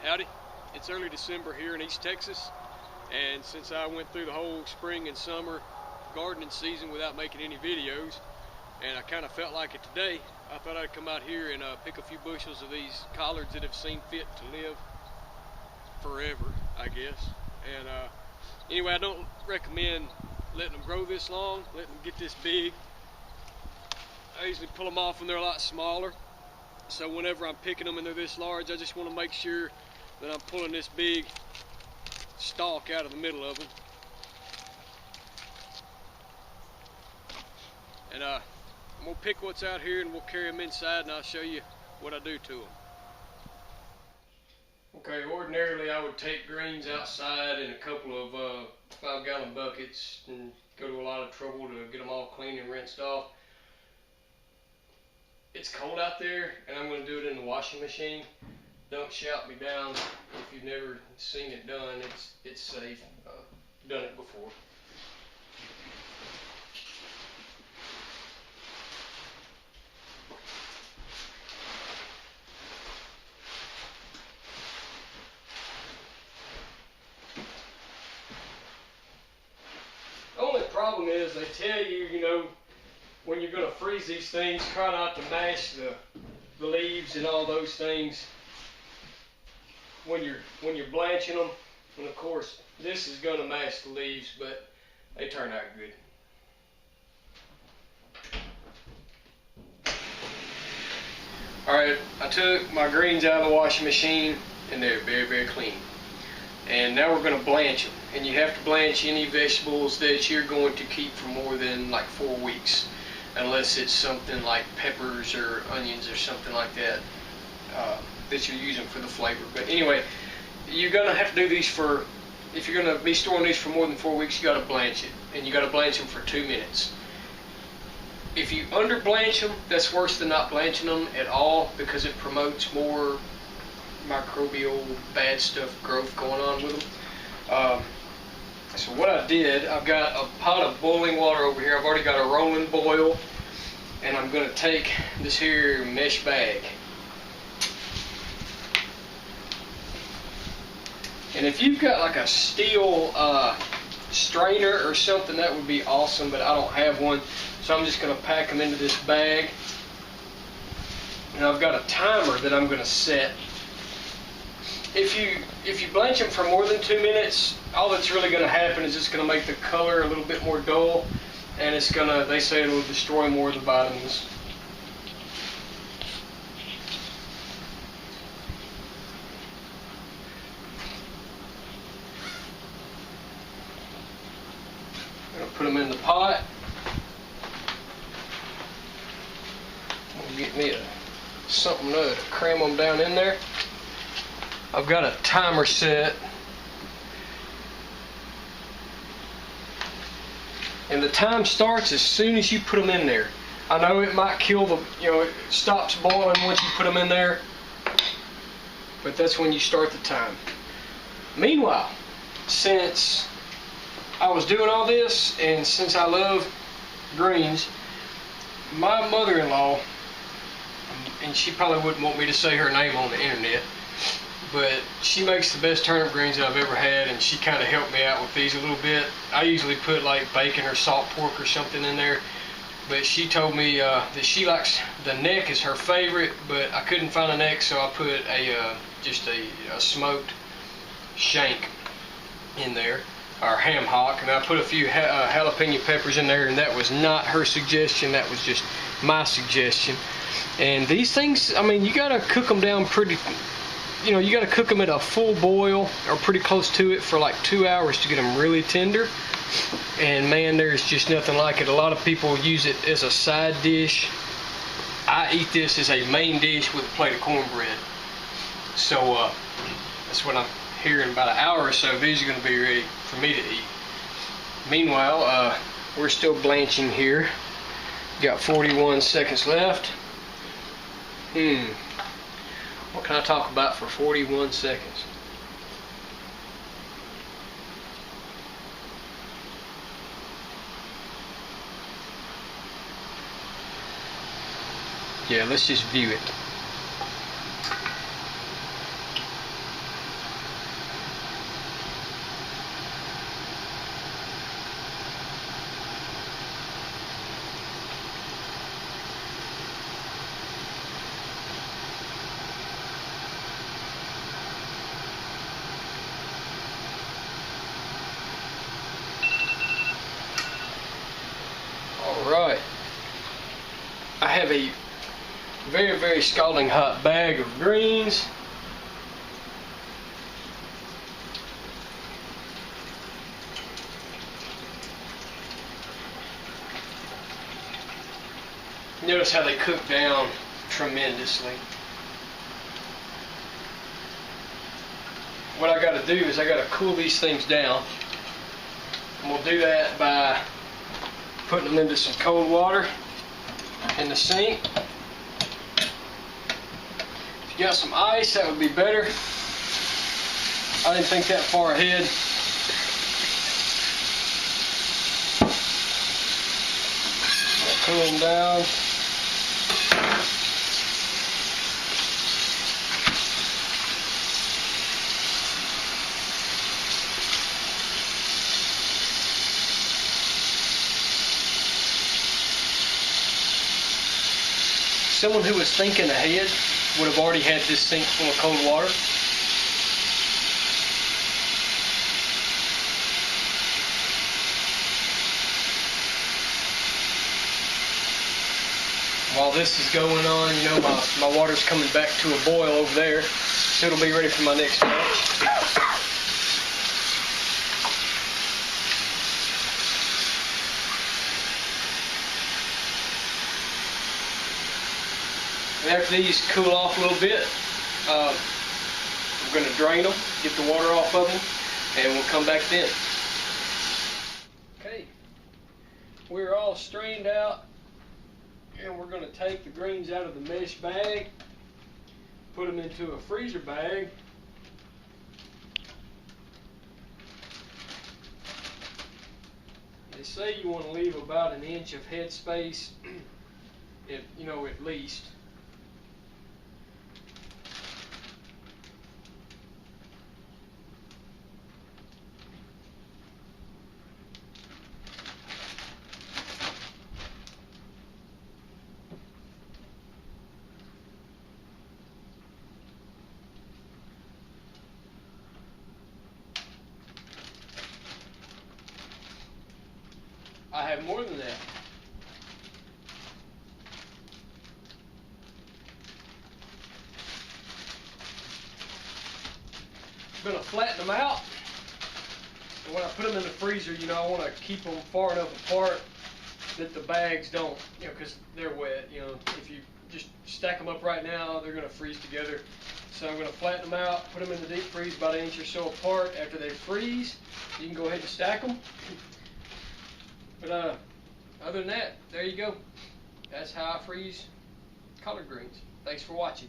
Howdy, it's early December here in East Texas, and since I went through the whole spring and summer gardening season without making any videos, and I kind of felt like it today, I thought I'd come out here and pick a few bushels of these collards that have seen fit to live forever, I guess. And anyway, I don't recommend letting them grow this long, letting them get this big. I usually pull them off when they're a lot smaller. So whenever I'm picking them and they're this large, I just want to make sure that I'm pulling this big stalk out of the middle of them. And I'm going to pick what's out here and we'll carry them inside and I'll show you what I do to them. Okay, ordinarily I would take greens outside in a couple of 5-gallon buckets and go to a lot of trouble to get them all clean and rinsed off. It's cold out there and I'm going to do it in the washing machine. Don't shout me down if you've never seen it done. It's safe. I've done it before. The only problem is they tell you, you know, when you're going to freeze these things, try not to mash the leaves and all those things when you're blanching them. And of course, this is going to mash the leaves, but they turn out good. Alright, I took my greens out of the washing machine and they're very, very clean. And now we're going to blanch them. And you have to blanch any vegetables that you're going to keep for more than like 4 weeks. Unless it's something like peppers or onions or something like that that you're using for the flavor. But anyway, you're going to have to do these for, if you're going to be storing these for more than 4 weeks, you got to blanch it. And you got to blanch them for 2 minutes. If you under blanch them, that's worse than not blanching them at all, because it promotes more microbial bad stuff growth going on with them. So what I did, I've got a pot of boiling water over here. I've already got a rolling boil, and I'm going to take this here mesh bag. And if you've got like a steel strainer or something, that would be awesome, but I don't have one. So I'm just going to pack them into this bag. And I've got a timer that I'm going to set. If you blanch them for more than 2 minutes, all that's really going to happen is it's going to make the color a little bit more dull, and it's going to, they say, it'll destroy more of the vitamins. I'm going to put them in the pot. I'm going to get me something to cram them down in there. I've got a timer set, and the time starts as soon as you put them in there. I know it might kill the, you know, it stops boiling once you put them in there, but that's when you start the time. Meanwhile, since I was doing all this, and since I love greens, my mother-in-law, and she probably wouldn't want me to say her name on the internet, but she makes the best turnip greens that I've ever had, and she kind of helped me out with these a little bit. I usually put like bacon or salt pork or something in there, but she told me that she likes, the neck is her favorite, but I couldn't find a neck, so I put just a smoked shank in there, or ham hock, and I put a few jalapeno peppers in there, and that was not her suggestion, that was just my suggestion. And these things, I mean, you gotta cook them down pretty, you know, you got to cook them at a full boil or pretty close to it for like 2 hours to get them really tender. And man, there's just nothing like it. A lot of people use it as a side dish. I eat this as a main dish with a plate of cornbread. So that's what I'm hearing. About an hour or so, these are going to be ready for me to eat. Meanwhile, we're still blanching here. Got 41 seconds left. What can I talk about for 41 seconds? Yeah, let's just view it. have a very, very scalding hot bag of greens. Notice how they cook down tremendously. What I got to do is I got to cool these things down. And we'll do that by putting them into some cold water in the sink. If you got some ice, that would be better. I didn't think that far ahead. Cool them down. Someone who was thinking ahead would have already had this sink full of cold water. While this is going on, you know, my water's coming back to a boil over there, so it'll be ready for my next batch. After these cool off a little bit, I'm going to drain them, get the water off of them, and we'll come back then. Okay, we're all strained out, and we're going to take the greens out of the mesh bag, put them into a freezer bag. They say you want to leave about an inch of head space, if, you know, at least. I have more than that. I'm going to flatten them out. And when I put them in the freezer, you know, I want to keep them far enough apart that the bags don't, you know, because they're wet. You know, if you just stack them up right now, they're going to freeze together. So I'm going to flatten them out, put them in the deep freeze about an inch or so apart. After they freeze, you can go ahead and stack them. But other than that, there you go. That's how I freeze collard greens. Thanks for watching.